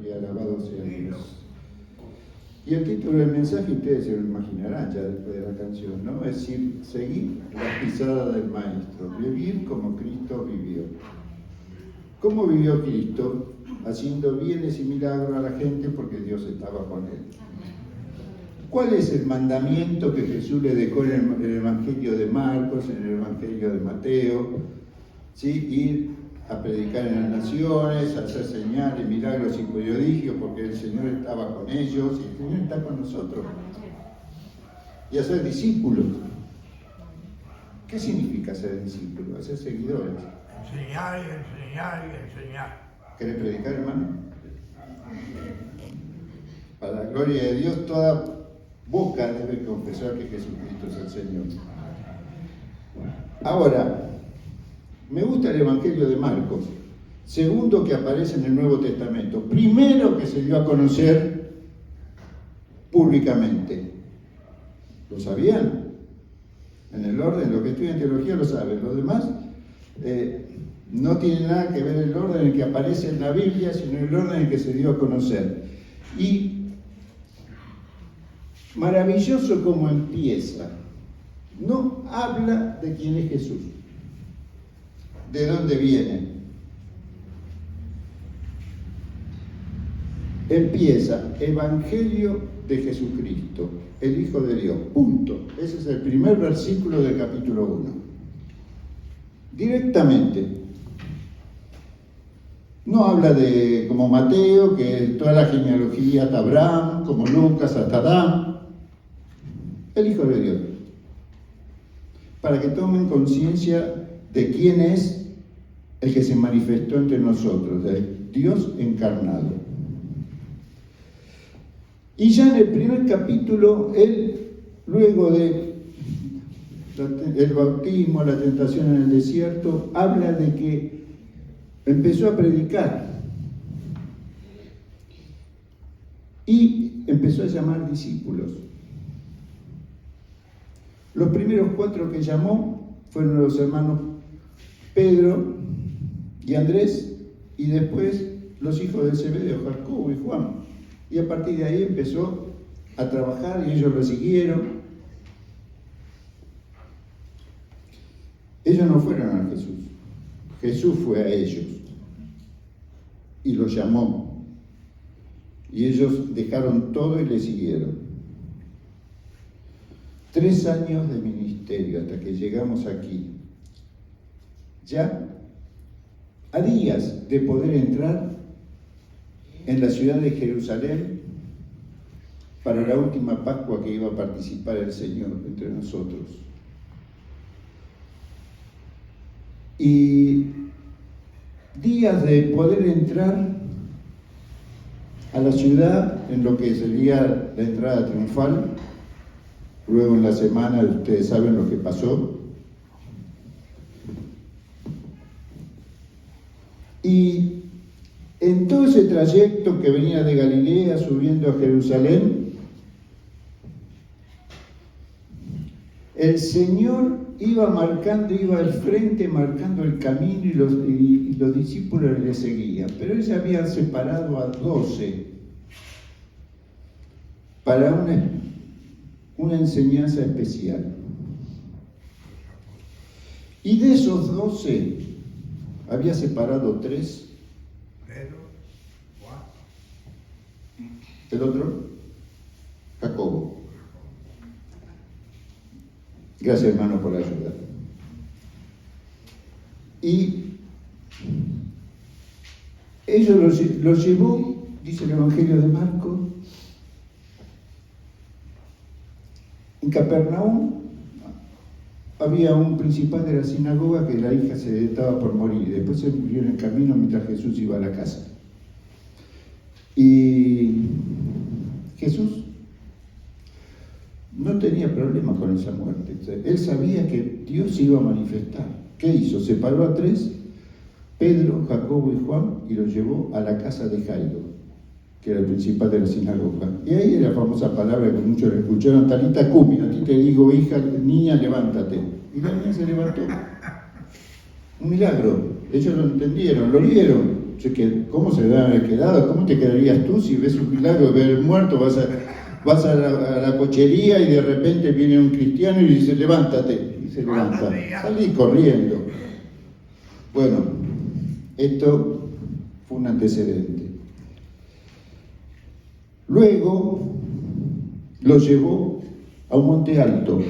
gloria, alabado sea Dios. Y el título del mensaje ustedes se lo imaginarán ya después de la canción, ¿no? Es decir, seguir las pisadas del Maestro, vivir como Cristo vivió. ¿Cómo vivió Cristo? Haciendo bienes y milagros a la gente porque Dios estaba con él. ¿Cuál es el mandamiento que Jesús le dejó en el Evangelio de Marcos, en el Evangelio de Mateo? ¿Sí? Ir a predicar en las naciones, a hacer señales, milagros y prodigios, porque el Señor estaba con ellos y el Señor está con nosotros. Y hacer discípulos. ¿Qué significa ser discípulo? Hacer seguidores. Enseñar y enseñar y enseñar. ¿Querés predicar, hermano? Para la gloria de Dios, toda boca debe confesar que Jesucristo es el Señor. Ahora, me gusta el Evangelio de Marcos, segundo que aparece en el Nuevo Testamento, primero que se dio a conocer públicamente. ¿Lo sabían? En el orden, los que estudian teología lo saben, los demás no tiene nada que ver el orden en el que aparece en la Biblia, sino el orden en el que se dio a conocer. Y maravilloso como empieza. No habla de quién es Jesús, de dónde viene. Empieza Evangelio de Jesucristo, el Hijo de Dios, punto. Ese es el primer versículo del capítulo 1. Directamente. No habla de, como Mateo, que toda la genealogía hasta Abraham, como Lucas hasta Adán. El Hijo de Dios. Para que tomen conciencia de quién es el que se manifestó entre nosotros, el Dios encarnado. Y ya en el primer capítulo, él, luego de el bautismo, la tentación en el desierto, habla de que empezó a predicar y empezó a llamar discípulos. Los primeros 4 que llamó fueron los hermanos Pedro y Andrés, y después los hijos de Zebedeo, Jacobo y Juan. Y a partir de ahí empezó a trabajar y ellos lo siguieron. Ellos no fueron a Jesús. Jesús fue a ellos y los llamó. Y ellos dejaron todo y le siguieron. 3 años de ministerio hasta que llegamos aquí. Ya a días de poder entrar en la ciudad de Jerusalén para la última Pascua que iba a participar el Señor entre nosotros. Y días de poder entrar a la ciudad en lo que sería la entrada triunfal. Luego en la semana ustedes saben lo que pasó. Y en todo ese trayecto que venía de Galilea subiendo a Jerusalén, el Señor iba al frente marcando el camino y los discípulos le seguían. Pero Él se había separado a 12 para una enseñanza especial. Y de esos 12 había separado 3. Pedro, Juan. El otro, Jacobo. Gracias, hermano, por la ayuda. Y ellos los llevó, dice el Evangelio de Marcos, en Capernaum había un principal de la sinagoga que la hija se estaba por morir. Después se murió en el camino mientras Jesús iba a la casa. Y Jesús no tenía problema con esa muerte. Él sabía que Dios se iba a manifestar. ¿Qué hizo? Separó a 3, Pedro, Jacobo y Juan, y los llevó a la casa de Jairo, que era el principal de la sinagoga. Y ahí era la famosa palabra que muchos le escucharon: Talita cumi, a ti te digo, hija, niña, levántate. Y la niña se levantó. Un milagro. Ellos lo entendieron, lo vieron. ¿Cómo se debe haber quedado? ¿Cómo te quedarías tú si ves un milagro, ves el muerto, vas a la cochería y de repente viene un cristiano y dice, levántate, y se levanta, salí corriendo. Bueno, esto fue un antecedente. Luego lo llevó a un monte alto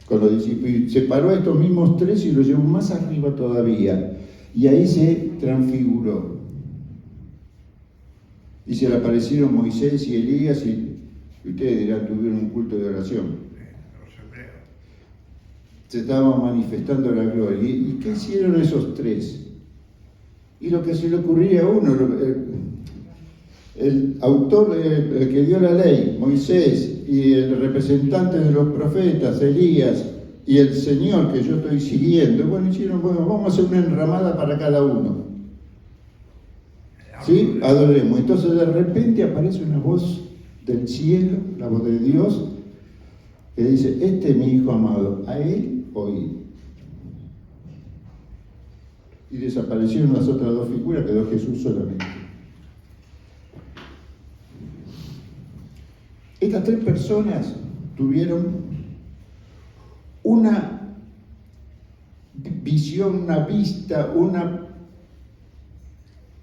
con los discípulos y separó a estos mismos tres y los llevó más arriba todavía. Y ahí se transfiguró. Y se le aparecieron Moisés y Elías y ustedes dirán, tuvieron un culto de oración. Se estaba manifestando la gloria. ¿Y qué hicieron esos tres? Y lo que se le ocurría a uno, el autor, el que dio la ley, Moisés, y el representante de los profetas, Elías, y el Señor que yo estoy siguiendo, hicieron, vamos a hacer una enramada para cada uno. ¿Sí? Adoremos. Entonces de repente aparece una voz del cielo, la voz de Dios, que dice, este es mi Hijo amado, a él oí. Y desaparecieron las otras dos figuras, quedó Jesús solamente. Estas tres personas tuvieron una visión, una vista, una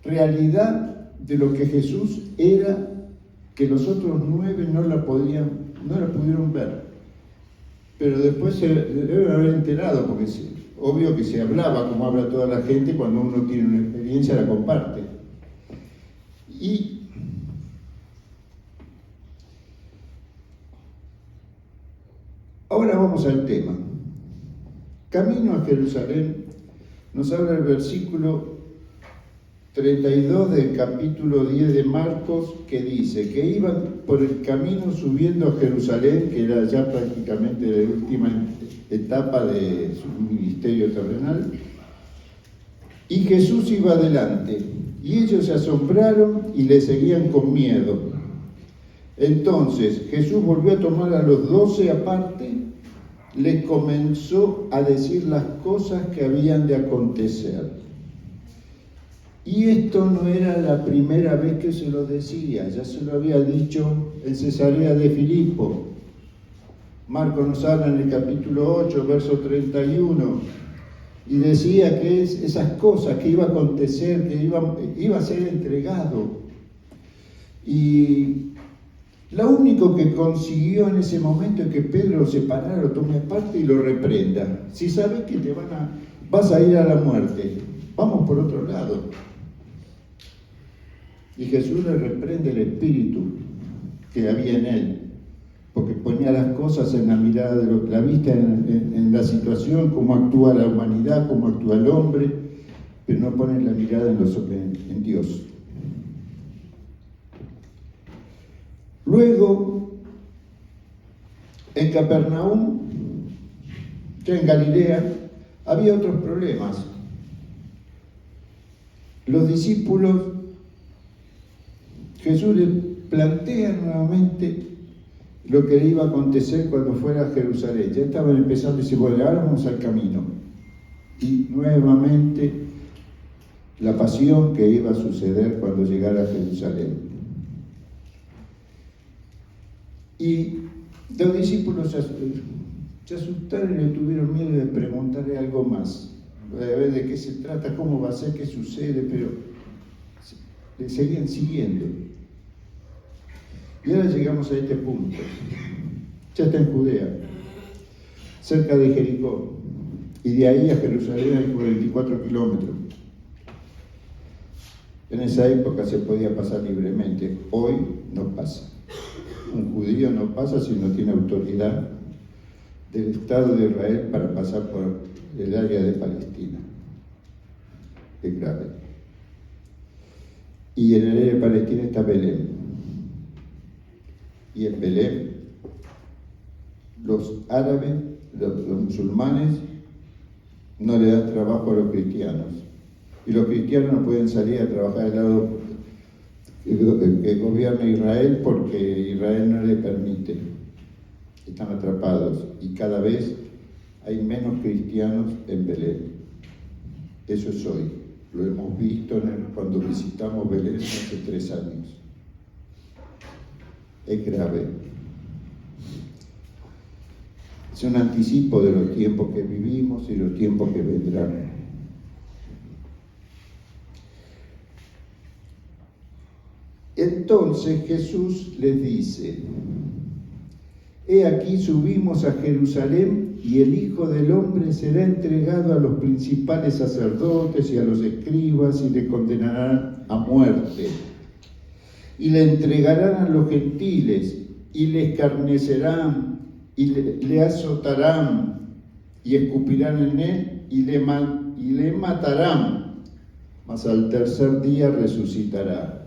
realidad de lo que Jesús era, que los otros 9 no la pudieron ver. Pero después se deben haber enterado, porque obvio que se hablaba, como habla toda la gente, cuando uno tiene una experiencia la comparte. Y ahora vamos al tema. Camino a Jerusalén, nos habla el versículo 32 del capítulo 10 de Marcos, que dice que iban por el camino subiendo a Jerusalén, que era ya prácticamente la última etapa de su ministerio terrenal, y Jesús iba adelante, y ellos se asombraron y le seguían con miedo. Entonces Jesús volvió a tomar a los 12 aparte, les comenzó a decir las cosas que habían de acontecer. Y esto no era la primera vez que se lo decía, ya se lo había dicho en Cesarea de Filipo. Marcos nos habla en el capítulo 8, verso 31, y decía que esas cosas que iba a acontecer, que iba a ser entregado. Y lo único que consiguió en ese momento es que Pedro lo separara, lo tome aparte y lo reprenda. Si sabes que vas a ir a la muerte, vamos por otro lado. Y Jesús le reprende el espíritu que había en él, porque ponía las cosas en la mirada de la vista en la situación, cómo actúa la humanidad, cómo actúa el hombre, pero no pone la mirada en Dios. Luego, en Capernaum, ya en Galilea, había otros problemas. Los discípulos, Jesús les plantea nuevamente lo que le iba a acontecer cuando fuera a Jerusalén. Ya estaban empezando y dice, bueno, ahora vamos al camino. Y nuevamente la pasión que iba a suceder cuando llegara a Jerusalén. Y los discípulos se asustaron y le tuvieron miedo de preguntarle algo más. A ver de qué se trata, cómo va a ser, qué sucede, pero le seguían siguiendo. Y ahora llegamos a este punto. Ya está en Judea, cerca de Jericó. Y de ahí a Jerusalén hay 44 kilómetros. En esa época se podía pasar libremente. Hoy no pasa. Un judío no pasa si no tiene autoridad del Estado de Israel para pasar por el área de Palestina. Es grave. Y en el área de Palestina está Belén. Y en Belén, los árabes, los musulmanes, no le dan trabajo a los cristianos. Y los cristianos no pueden salir a trabajar al lado que gobierna Israel porque Israel no le permite. Están atrapados y cada vez hay menos cristianos en Belén. Eso es hoy. Lo hemos visto cuando visitamos Belén hace 3 años. Es grave. Es un anticipo de los tiempos que vivimos y los tiempos que vendrán. Entonces Jesús les dice: he aquí subimos a Jerusalén y el Hijo del Hombre será entregado a los principales sacerdotes y a los escribas y le condenarán a muerte. Y le entregarán a los gentiles y le escarnecerán y le azotarán y escupirán en él y le matarán, mas al tercer día resucitará.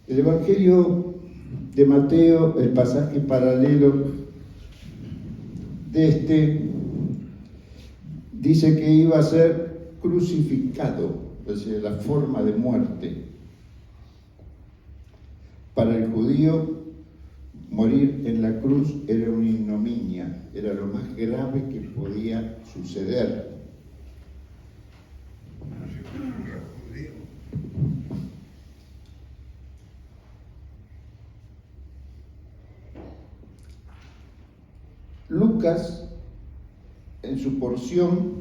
El Evangelio de Mateo, el pasaje paralelo de dice que iba a ser crucificado, es decir, la forma de muerte. Para el judío, morir en la cruz era una ignominia, era lo más grave que podía suceder. Lucas, en su porción,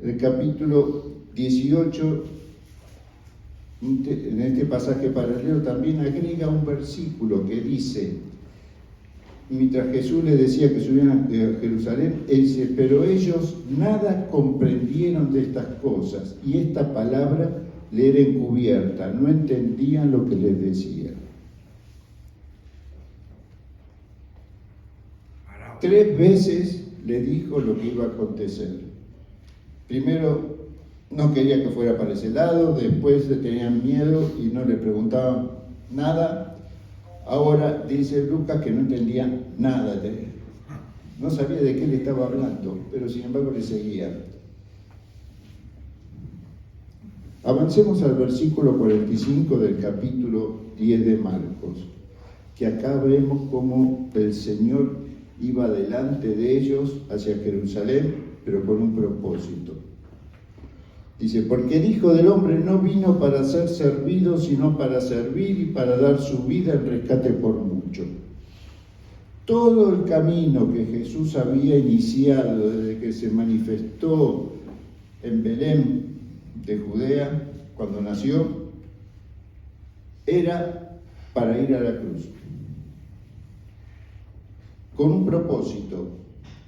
el capítulo 18, en este pasaje paralelo, también agrega un versículo que dice, mientras Jesús les decía que subieran a Jerusalén, él dice: pero ellos nada comprendieron de estas cosas, y esta palabra le era encubierta, no entendían lo que les decía. 3 veces le dijo lo que iba a acontecer. Primero, no quería que fuera para ese lado, después le tenían miedo y no le preguntaban nada. Ahora dice Lucas que no entendían nada de él. No sabía de qué le estaba hablando, pero sin embargo le seguía. Avancemos al versículo 45 del capítulo 10 de Marcos, que acá vemos cómo el Señor iba delante de ellos hacia Jerusalén, pero con un propósito. Dice: porque el Hijo del Hombre no vino para ser servido, sino para servir y para dar su vida en rescate por mucho. Todo el camino que Jesús había iniciado desde que se manifestó en Belén de Judea, cuando nació, era para ir a la cruz. Con un propósito.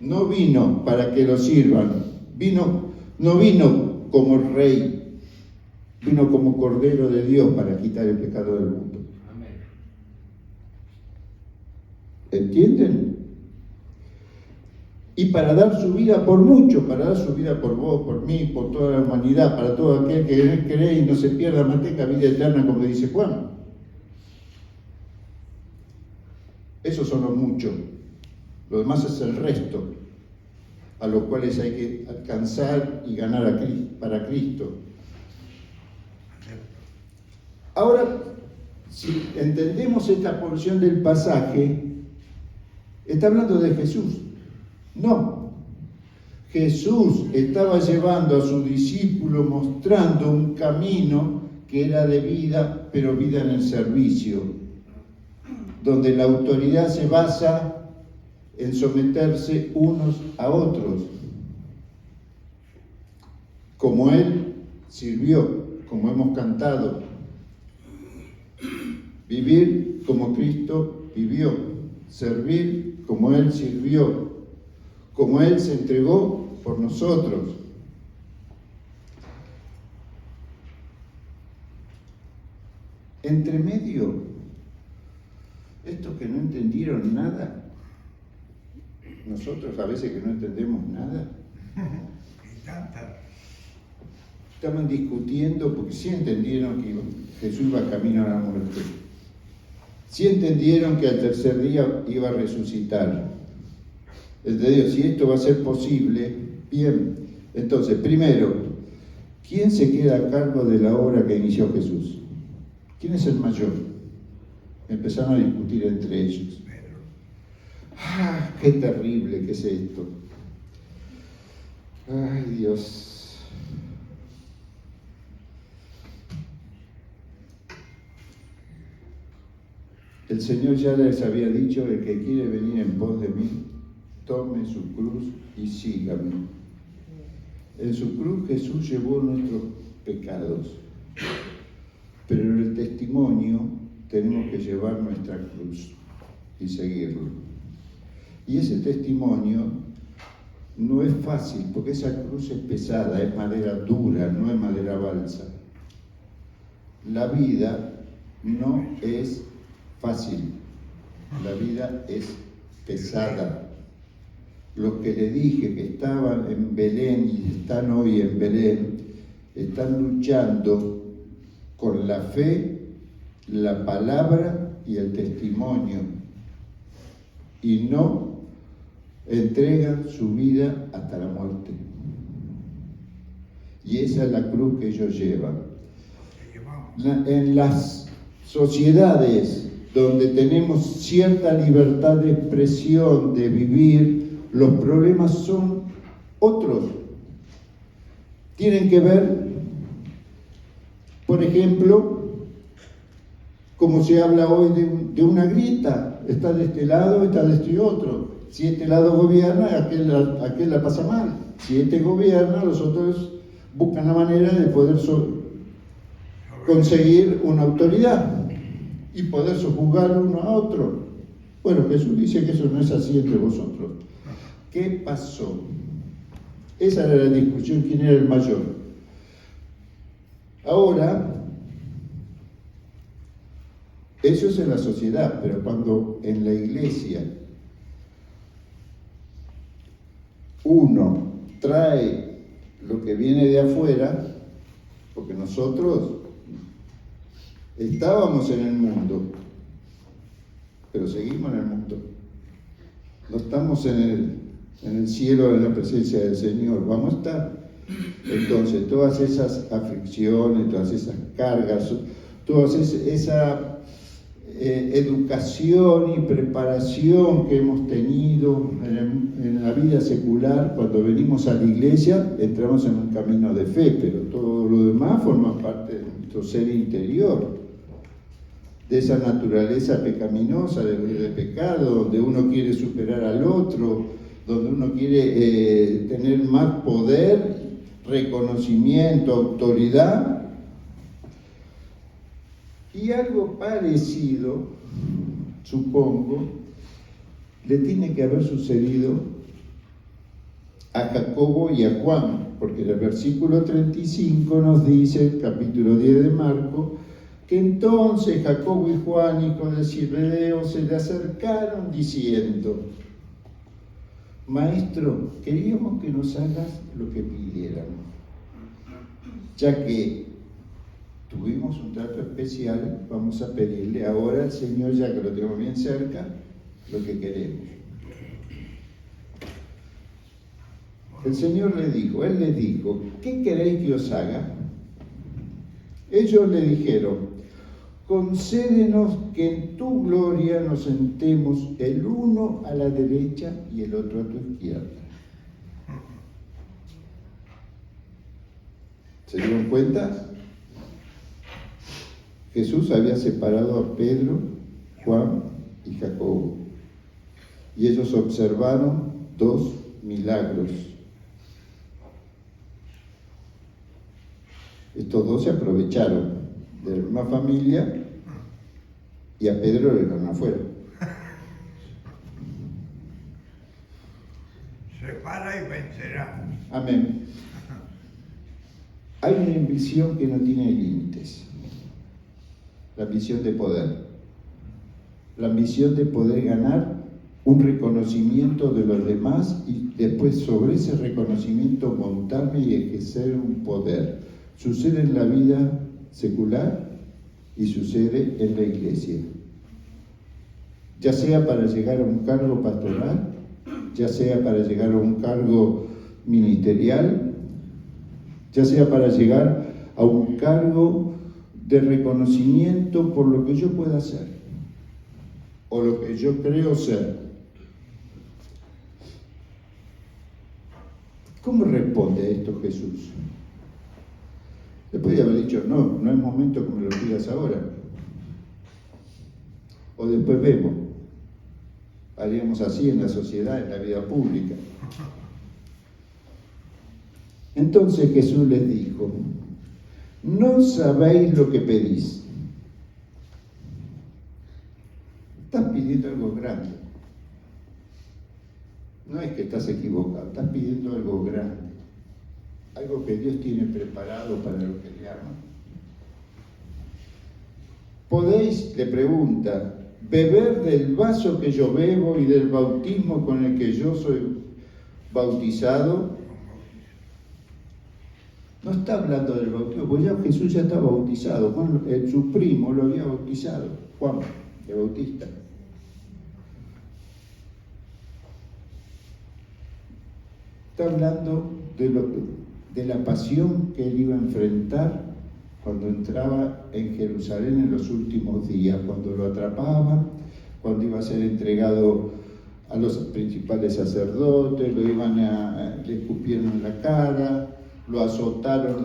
No vino para que lo sirvan, no vino como rey, vino como Cordero de Dios para quitar el pecado del mundo. Amén. ¿Entienden? Y para dar su vida por mucho, para dar su vida por vos, por mí, por toda la humanidad, para todo aquel que en él cree y no se pierda, mantenga vida eterna, como dice Juan. Esos son los muchos. Lo demás es el resto, a los cuales hay que alcanzar y ganar para Cristo. Ahora, si entendemos esta porción del pasaje, está hablando de Jesús. No. Jesús estaba llevando a su discípulo, mostrando un camino que era de vida, pero vida en el servicio, donde la autoridad se basa en someterse unos a otros, como Él sirvió, como hemos cantado. Vivir como Cristo vivió, servir como Él sirvió, como Él se entregó por nosotros. Entre medio, estos que no entendieron nada, nosotros a veces que no entendemos nada, estaban discutiendo porque sí entendieron que Jesús iba camino a la muerte. Sí entendieron que al tercer día iba a resucitar. Entonces, si esto va a ser posible, bien. Entonces, primero, ¿quién se queda a cargo de la obra que inició Jesús? ¿Quién es el mayor? Empezaron a discutir entre ellos. ¡Ah, qué terrible que es esto! ¡Ay, Dios! El Señor ya les había dicho: el que quiere venir en pos de mí, tome su cruz y sígame. En su cruz Jesús llevó nuestros pecados, pero en el testimonio tenemos que llevar nuestra cruz y seguirlo. Y ese testimonio no es fácil, porque esa cruz es pesada, es madera dura, no es madera balsa. La vida no es fácil, la vida es pesada. Los que le dije que estaban en Belén y están hoy en Belén, están luchando con la fe, la palabra y el testimonio, y no entregan su vida hasta la muerte. Y esa es la cruz que ellos llevan. En las sociedades donde tenemos cierta libertad de expresión, de vivir, los problemas son otros. Tienen que ver, por ejemplo, como se habla hoy de una grieta: está de este lado, está de este otro. Si este lado gobierna, aquel la pasa mal. Si este gobierna, los otros buscan la manera de poder conseguir una autoridad y poder sojuzgar uno a otro. Bueno, Jesús dice que eso no es así entre vosotros. ¿Qué pasó? Esa era la discusión: ¿quién era el mayor? Ahora, eso es en la sociedad, pero cuando en la iglesia uno trae lo que viene de afuera, porque nosotros estábamos en el mundo, pero seguimos en el mundo. No estamos en el cielo en la presencia del Señor, vamos a estar. Entonces, todas esas aflicciones, todas esas cargas, toda esa educación y preparación que hemos tenido en la vida secular, cuando venimos a la iglesia, entramos en un camino de fe, pero todo lo demás forma parte de nuestro ser interior, de esa naturaleza pecaminosa, de pecado, donde uno quiere superar al otro, donde uno quiere tener más poder, reconocimiento, autoridad. Y algo parecido, supongo, le tiene que haber sucedido a Jacobo y a Juan, porque el versículo 35 nos dice, capítulo 10 de Marcos, que entonces Jacobo y Juan, hijos de Zebedeo, se le acercaron diciendo: Maestro, queríamos que nos hagas lo que pidiéramos, ya que tuvimos un trato especial, vamos a pedirle ahora al Señor, ya que lo tenemos bien cerca, lo que queremos. El Señor les dijo: ¿qué queréis que os haga? Ellos le dijeron: concédenos que en tu gloria nos sentemos el uno a la derecha y el otro a tu izquierda. ¿Se dieron cuenta? Jesús había separado a Pedro, Juan y Jacobo, y ellos observaron dos milagros. Estos dos se aprovecharon de la misma familia y a Pedro le dejaron afuera. Separa y vencerá. Amén. Hay una ambición que no tiene límites. La ambición de poder. La ambición de poder ganar un reconocimiento de los demás y después sobre ese reconocimiento montarme y ejercer un poder. Sucede en la vida secular y sucede en la iglesia. Ya sea para llegar a un cargo pastoral, ya sea para llegar a un cargo ministerial, ya sea para llegar a un cargo de reconocimiento por lo que yo pueda hacer o lo que yo creo ser. ¿Cómo responde a esto Jesús? Le podía haber dicho: no es momento que me lo pidas ahora. O después vemos. Haríamos así en la sociedad, en la vida pública. Entonces Jesús les dijo, no sabéis lo que pedís. Estás pidiendo algo grande. No es que estás equivocado, estás pidiendo algo grande. Algo que Dios tiene preparado para los que le aman. ¿Podéis, le pregunta, beber del vaso que yo bebo y del bautismo con el que yo soy bautizado? No está hablando del bautismo, porque ya Jesús ya está bautizado. Juan, su primo lo había bautizado, Juan, el Bautista. Está hablando de la pasión que él iba a enfrentar cuando entraba en Jerusalén en los últimos días, cuando lo atrapaban, cuando iba a ser entregado a los principales sacerdotes, le escupieron en la cara, lo azotaron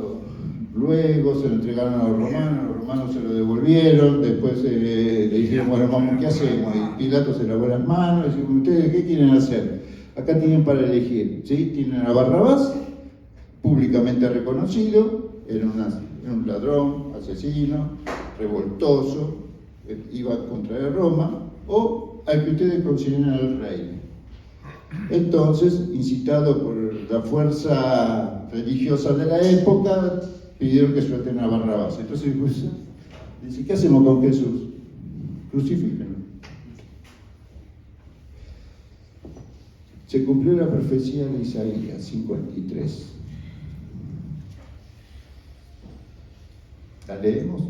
luego, se lo entregaron a los romanos se lo devolvieron, después le dijeron, bueno, vamos, ¿qué hacemos? Y Pilato se lavó las manos, y dijo, ¿ustedes qué quieren hacer? Acá tienen para elegir, ¿sí? Tienen a Barrabás, públicamente reconocido, era un ladrón, asesino, revoltoso, iba contra Roma, o al que ustedes consideran el rey. Entonces, incitado por la fuerza religiosa de la época, pidieron que suelten a Barrabás. Entonces, pues, dice, ¿qué hacemos con Jesús? Crucifíquenlo. Se cumplió la profecía de Isaías 53. ¿La leemos?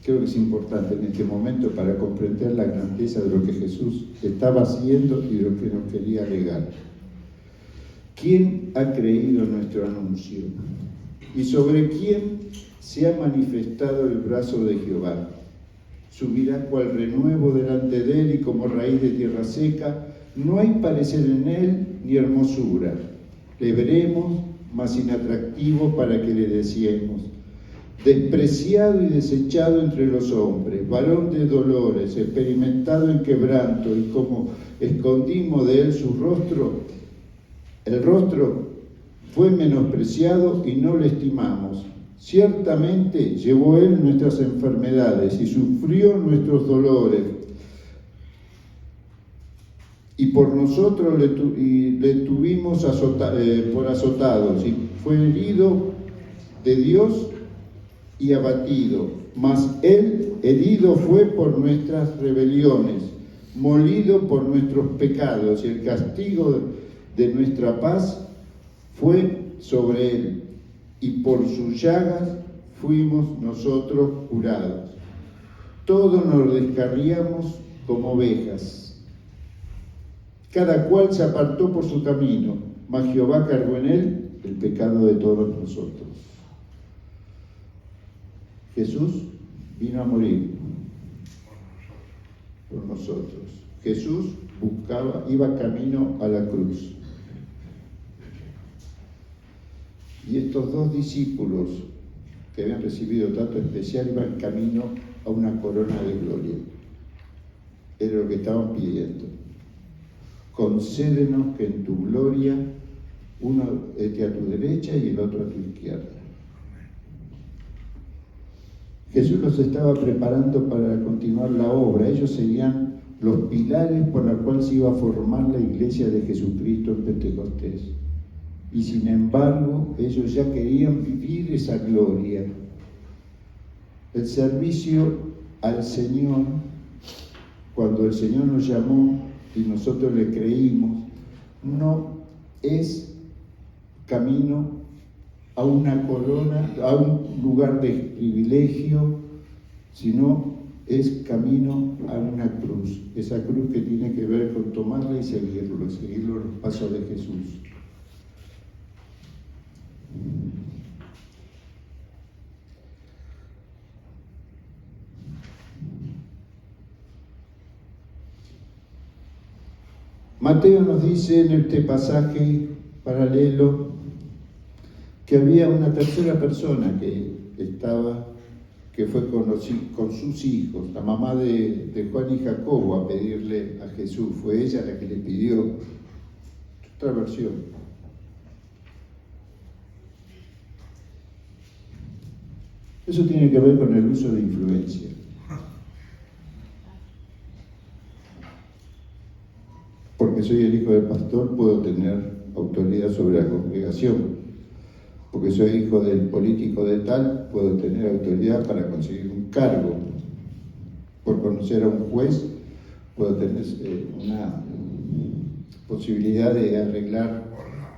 Creo que es importante en este momento para comprender la grandeza de lo que Jesús estaba haciendo y lo que nos quería legar. ¿Quién ha creído en nuestro anuncio? ¿Y sobre quién se ha manifestado el brazo de Jehová? Subirá cual renuevo delante de él y como raíz de tierra seca. No hay parecer en él ni hermosura. Le veremos, mas inatractivo para que le deseemos. Despreciado y desechado entre los hombres, varón de dolores, experimentado en quebranto, y como escondimos de él su rostro, el rostro fue menospreciado y no lo estimamos. Ciertamente llevó él nuestras enfermedades y sufrió nuestros dolores. Y por nosotros le tuvimos por azotados, y fue herido de Dios y abatido. Mas él herido fue por nuestras rebeliones, molido por nuestros pecados, y el castigo de nuestra paz fue sobre él, y por sus llagas fuimos nosotros curados. Todos nos descarriamos como ovejas, cada cual se apartó por su camino, mas Jehová cargó en él el pecado de todos nosotros. Jesús vino a morir por nosotros. Jesús iba camino a la cruz. Y estos dos discípulos que habían recibido trato especial iban camino a una corona de gloria. Era lo que estaban pidiendo. Concédenos que en tu gloria uno esté a tu derecha y el otro a tu izquierda. Jesús los estaba preparando para continuar la obra. Ellos serían los pilares por los cuales se iba a formar la iglesia de Jesucristo en Pentecostés. Y sin embargo, ellos ya querían vivir esa gloria. El servicio al Señor, cuando el Señor nos llamó y nosotros le creímos, no es camino a una corona, a un lugar de privilegio, sino es camino a una cruz. Esa cruz que tiene que ver con tomarla y seguir los pasos de Jesús. Mateo nos dice en este pasaje paralelo que había una tercera persona que que fue con sus hijos, la mamá de Juan y Jacobo, a pedirle a Jesús. Fue ella la que le pidió. Otra versión. Eso tiene que ver con el uso de influencia. Porque soy el hijo del pastor, puedo tener autoridad sobre la congregación. Porque soy hijo del político de tal, puedo tener autoridad para conseguir un cargo. Por conocer a un juez, puedo tener una posibilidad de arreglar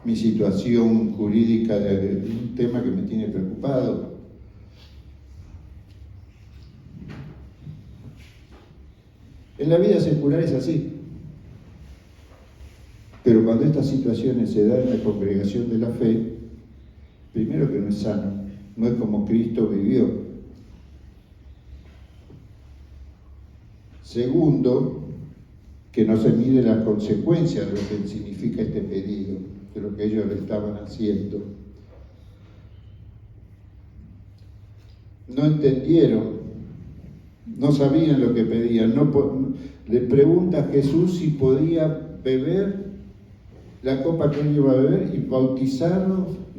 mi situación jurídica de un tema que me tiene preocupado. En la vida secular es así. Pero cuando estas situaciones se dan en la congregación de la fe, primero que no es sano, no es como Cristo vivió. Segundo, que no se mide las consecuencias de lo que significa este pedido, de lo que ellos le estaban haciendo. No entendieron, no sabían lo que pedían. Le pregunta a Jesús si podía beber la copa que él iba a beber y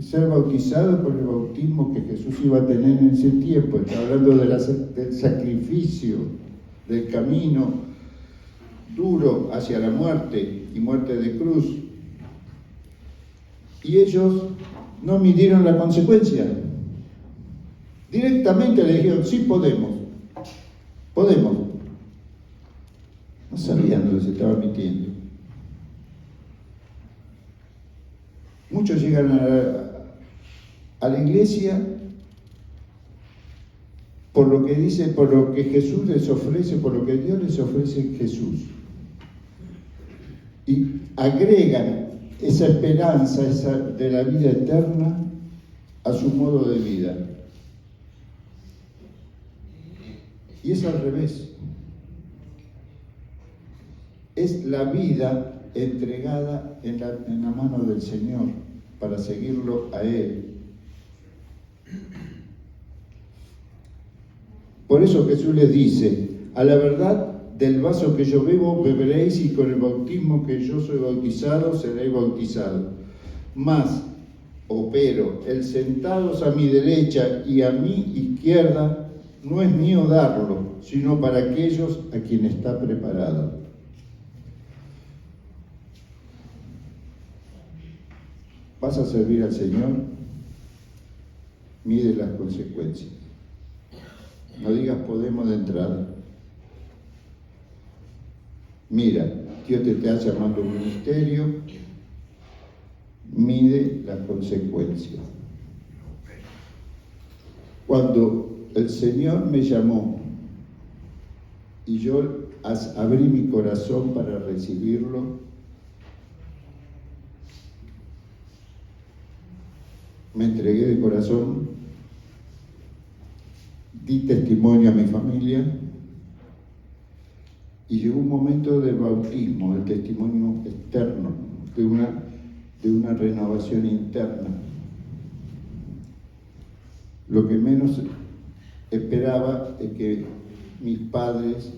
ser bautizado por el bautismo que Jesús iba a tener en ese tiempo. Está hablando del sacrificio, del camino duro hacia la muerte y muerte de cruz. Y ellos no midieron la consecuencia. Directamente le dijeron, sí podemos. No sabían dónde se estaba metiendo. Muchos llegan a la iglesia por lo que dice, por lo que Jesús les ofrece, por lo que Dios les ofrece en Jesús. Y agregan esa esperanza de la vida eterna a su modo de vida. Y es al revés. Es la vida entregada en la mano del Señor para seguirlo a Él. Por eso Jesús les dice, a la verdad del vaso que yo bebo beberéis y con el bautismo que yo soy bautizado seréis bautizados. Mas, pero, el sentados a mi derecha y a mi izquierda no es mío darlo, sino para aquellos a quienes está preparado. ¿Vas a servir al Señor? Mide las consecuencias. No digas podemos de entrada. Mira, Dios te está llamando a un ministerio, mide las consecuencias. Cuando el Señor me llamó y yo abrí mi corazón para recibirlo, me entregué de corazón, di testimonio a mi familia y llegó un momento del bautismo, del testimonio externo, de una renovación interna. Lo que menos esperaba es que mis padres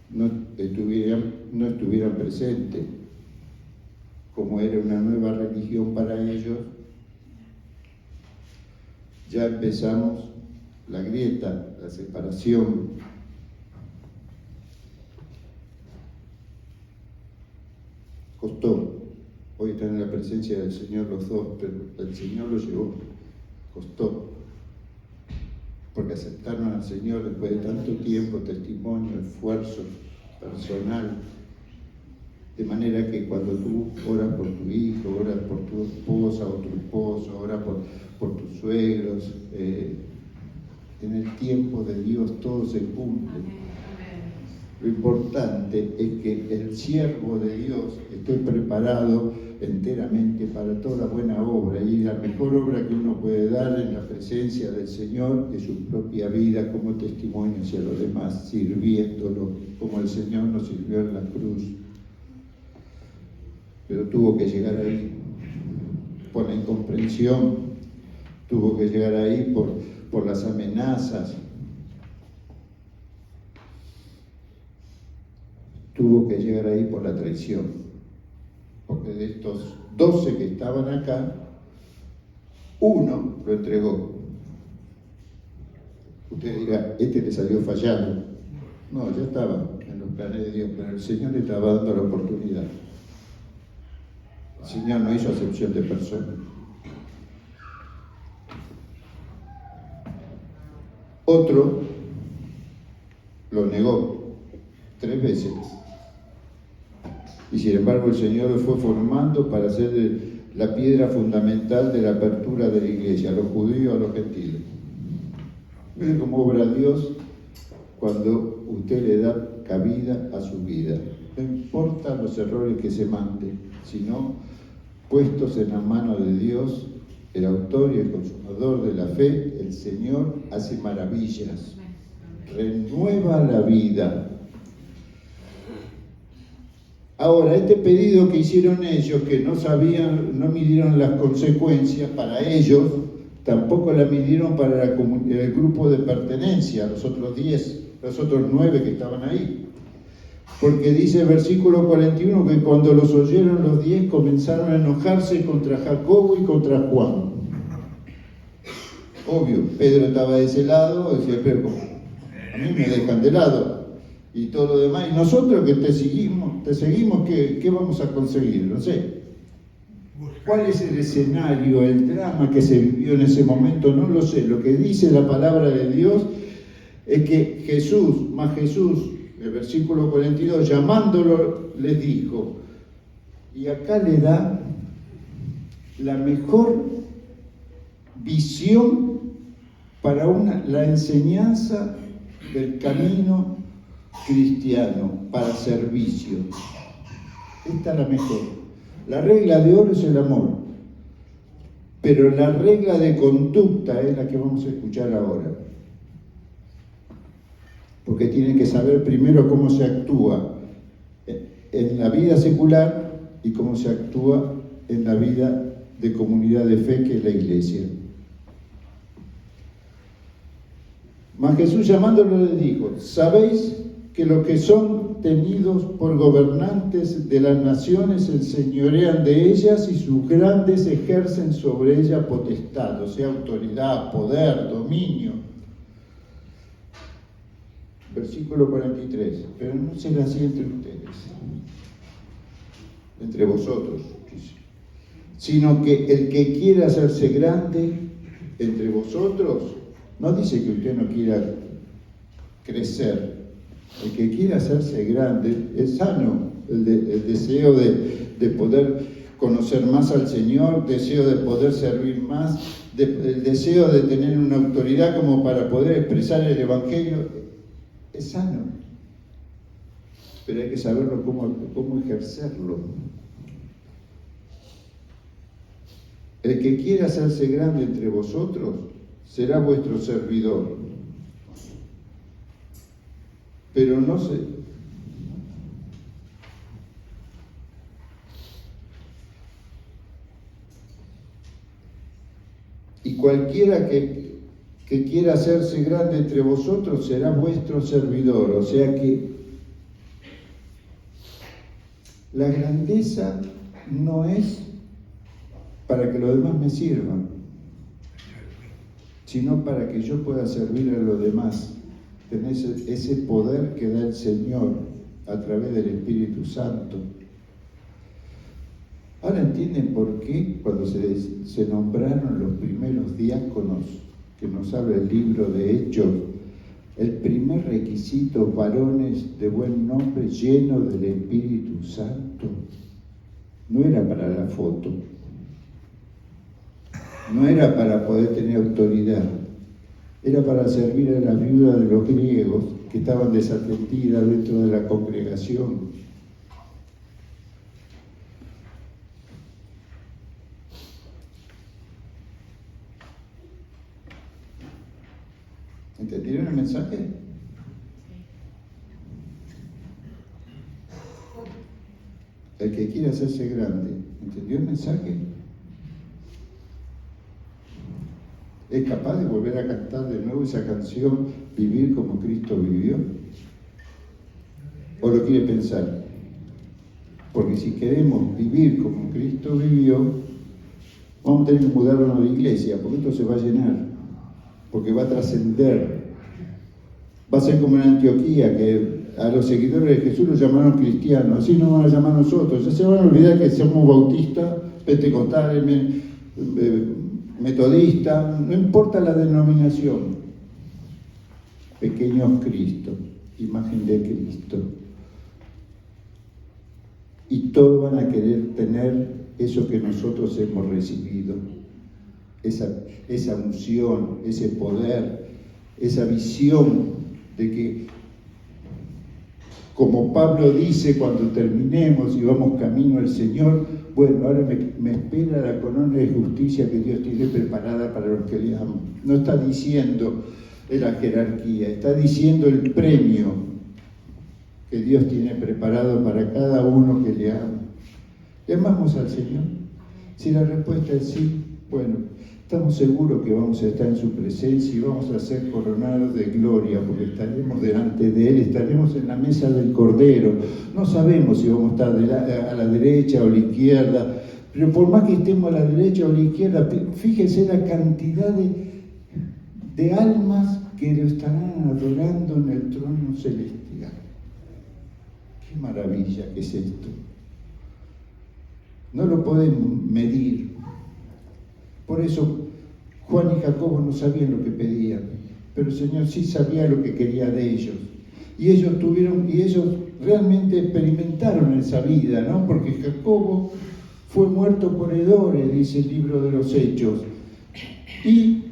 no estuvieran presentes. Como era una nueva religión para ellos, ya empezamos la grieta, la separación. Costó. Hoy están en la presencia del Señor los dos, pero el Señor los llevó. Costó. Porque aceptaron al Señor después de tanto tiempo, testimonio, esfuerzo personal. De manera que cuando tú oras por tu hijo, oras por tu esposa o tu esposo, oras por tus suegros, en el tiempo de Dios todo se cumple. Lo importante es que el siervo de Dios esté preparado enteramente para toda buena obra, y la mejor obra que uno puede dar en la presencia del Señor es su propia vida como testimonio hacia los demás, sirviéndolo como el Señor nos sirvió en la cruz. Pero tuvo que llegar ahí por la incomprensión, tuvo que llegar ahí por las amenazas, tuvo que llegar ahí por la traición. Porque de estos 12 que estaban acá, uno lo entregó. Usted dirá, este le salió fallado. No, ya estaba en los planes de Dios, pero el Señor le estaba dando la oportunidad. El Señor no hizo acepción de personas. Otro lo negó 3 veces. Y sin embargo el Señor lo fue formando para ser la piedra fundamental de la apertura de la iglesia, a los judíos, a los gentiles. Mire cómo obra Dios cuando usted le da cabida a su vida. No importa los errores que se manden, sino puestos en la mano de Dios, el autor y el consumador de la fe, el Señor hace maravillas, renueva la vida. Ahora, este pedido que hicieron ellos, que no sabían, no midieron las consecuencias para ellos, tampoco la midieron para el grupo de pertenencia, los otros 10, los otros 9 que estaban ahí. Porque dice el versículo 41 que cuando los oyeron los 10 comenzaron a enojarse contra Jacobo y contra Juan. Obvio, Pedro estaba de ese lado, decía, pero a mí me dejan de lado. Y todo lo demás, y nosotros que te seguimos, ¿qué vamos a conseguir? No sé. ¿Cuál es el escenario, el drama que se vivió en ese momento? No lo sé. Lo que dice la palabra de Dios es que Jesús, el versículo 42, llamándolo, les dijo, y acá le da la mejor visión para la enseñanza del camino cristiano, para servicio. Esta es la mejor. La regla de oro es el amor, pero la regla de conducta es la que vamos a escuchar ahora. Porque tienen que saber primero cómo se actúa en la vida secular y cómo se actúa en la vida de comunidad de fe que es la iglesia. Mas Jesús llamándolo les dijo, ¿sabéis que los que son tenidos por gobernantes de las naciones se enseñorean de ellas y sus grandes ejercen sobre ellas potestad, o sea, autoridad, poder, dominio? Versículo 43, pero no será así entre ustedes, entre vosotros, sino que el que quiera hacerse grande entre vosotros, no dice que usted no quiera crecer. El que quiera hacerse grande es sano, el deseo de poder conocer más al Señor, deseo de poder servir más, el deseo de tener una autoridad como para poder expresar el Evangelio, es sano. Pero hay que saberlo cómo ejercerlo. El que quiera hacerse grande entre vosotros será vuestro servidor. Pero no sé. Y cualquiera que quiera hacerse grande entre vosotros será vuestro servidor. O sea que la grandeza no es para que los demás me sirvan, sino para que yo pueda servir a los demás. Tener ese poder que da el Señor a través del Espíritu Santo. Ahora entienden por qué cuando se nombraron los primeros diáconos, que nos habla el libro de Hechos, el primer requisito, varones de buen nombre, llenos del Espíritu Santo, no era para la foto, no era para poder tener autoridad, era para servir a las viudas de los griegos que estaban desatendidas dentro de la congregación. ¿Entendieron el mensaje? El que quiere hacerse grande, ¿entendió el mensaje? ¿Es capaz de volver a cantar de nuevo esa canción, Vivir como Cristo vivió? ¿O lo quiere pensar? Porque si queremos vivir como Cristo vivió, vamos a tener que mudarnos de iglesia, porque esto se va a llenar, porque va a trascender. Va a ser como en Antioquía, que a los seguidores de Jesús los llamaron cristianos, así nos van a llamar nosotros. Ya se van a olvidar que somos bautistas, pentecostales, metodistas, no importa la denominación. Pequeños Cristo, imagen de Cristo. Y todos van a querer tener eso que nosotros hemos recibido, esa unción, ese poder, esa visión de que, como Pablo dice cuando terminemos y vamos camino al Señor, bueno, ahora me espera la corona de justicia que Dios tiene preparada para los que le aman. No está diciendo la jerarquía, está diciendo el premio que Dios tiene preparado para cada uno que le ama. ¿Le amamos al Señor? Si la respuesta es sí, bueno, estamos seguros que vamos a estar en su presencia y vamos a ser coronados de gloria, porque estaremos delante de Él, estaremos en la mesa del Cordero. No sabemos si vamos a estar a la derecha o a la izquierda, pero por más que estemos a la derecha o a la izquierda, fíjese la cantidad de almas que lo estarán adorando en el trono celestial. ¡Qué maravilla que es esto! No lo podemos medir. Por eso Juan y Jacobo no sabían lo que pedían, pero el Señor sí sabía lo que quería de ellos. Y ellos realmente experimentaron esa vida, ¿no? Porque Jacobo fue muerto por hedores, dice el libro de los Hechos. Y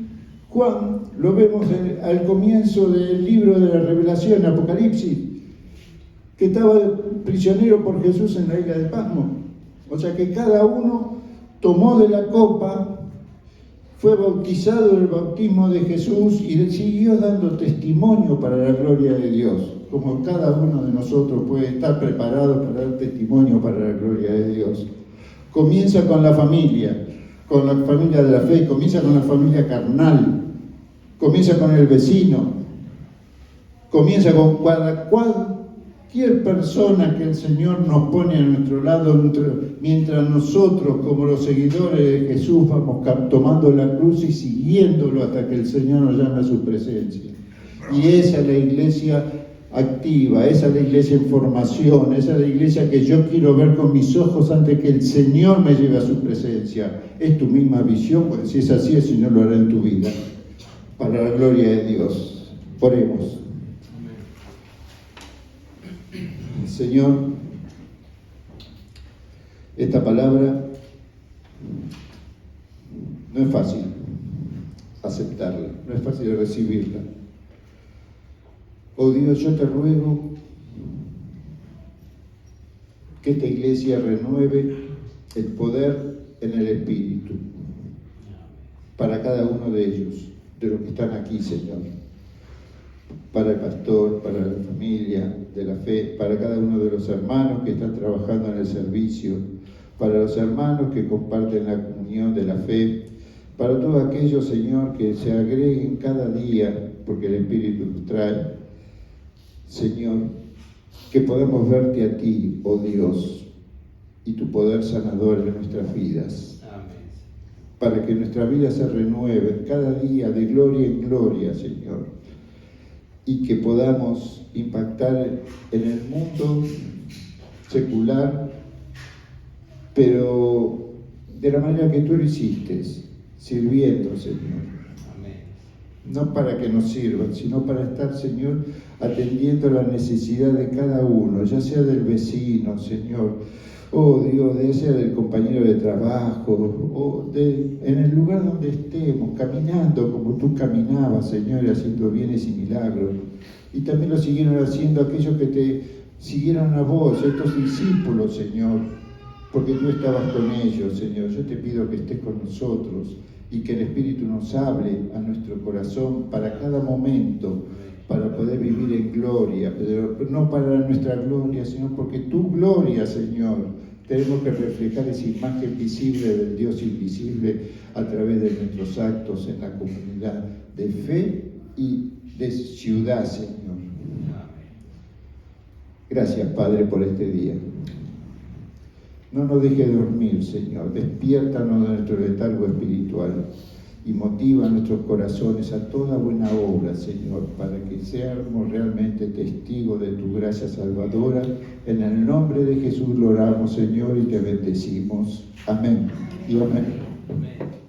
Juan lo vemos al comienzo del libro de la Revelación, Apocalipsis, que estaba prisionero por Jesús en la isla de Pasmo. O sea que cada uno tomó de la copa, fue bautizado en el bautismo de Jesús y siguió dando testimonio para la gloria de Dios, como cada uno de nosotros puede estar preparado para dar testimonio para la gloria de Dios. Comienza con la familia de la fe, comienza con la familia carnal, comienza con el vecino, comienza con cualquier persona que el Señor nos pone a nuestro lado, mientras nosotros, como los seguidores de Jesús, vamos tomando la cruz y siguiéndolo hasta que el Señor nos llame a su presencia. Y esa es la iglesia activa, esa es la iglesia en formación, esa es la iglesia que yo quiero ver con mis ojos antes que el Señor me lleve a su presencia. Es tu misma visión, pues si es así, el Señor lo hará en tu vida, para la gloria de Dios. Oremos. Señor, esta palabra no es fácil aceptarla, no es fácil recibirla. Oh Dios, yo te ruego que esta iglesia renueve el poder en el Espíritu para cada uno de ellos, de los que están aquí, Señor. Para el pastor, para la familia de la fe, para cada uno de los hermanos que están trabajando en el servicio, para los hermanos que comparten la comunión de la fe, para todos aquellos, Señor, que se agreguen cada día, porque el Espíritu nos trae, Señor, que podamos verte a ti, oh Dios, y tu poder sanador en nuestras vidas. Amén. Para que nuestras vidas se renueven cada día de gloria en gloria, Señor, y que podamos impactar en el mundo secular, pero de la manera que tú lo hiciste, sirviendo, Señor. Amén. No para que nos sirvan, sino para estar, Señor, atendiendo la necesidad de cada uno, ya sea del vecino, Señor, oh Dios, ya sea del compañero de trabajo, o en el lugar donde estemos, caminando como tú caminabas, Señor, haciendo bienes y milagros. Y también lo siguieron haciendo aquellos que te siguieron a vos, estos discípulos, Señor, porque tú estabas con ellos, Señor. Yo te pido que estés con nosotros y que el Espíritu nos hable a nuestro corazón para cada momento, para poder vivir en gloria, pero no para nuestra gloria, sino porque tu gloria, Señor, Tenemos que reflejar esa imagen visible del Dios invisible a través de nuestros actos en la comunidad de fe y de ciudad, Señor. Gracias, Padre, por este día. No nos deje dormir, Señor. Despiértanos de nuestro letargo espiritual y motiva nuestros corazones a toda buena obra, Señor, para que seamos realmente testigos de tu gracia salvadora. En el nombre de Jesús lo oramos, Señor, y te bendecimos. Amén y amén. Amén.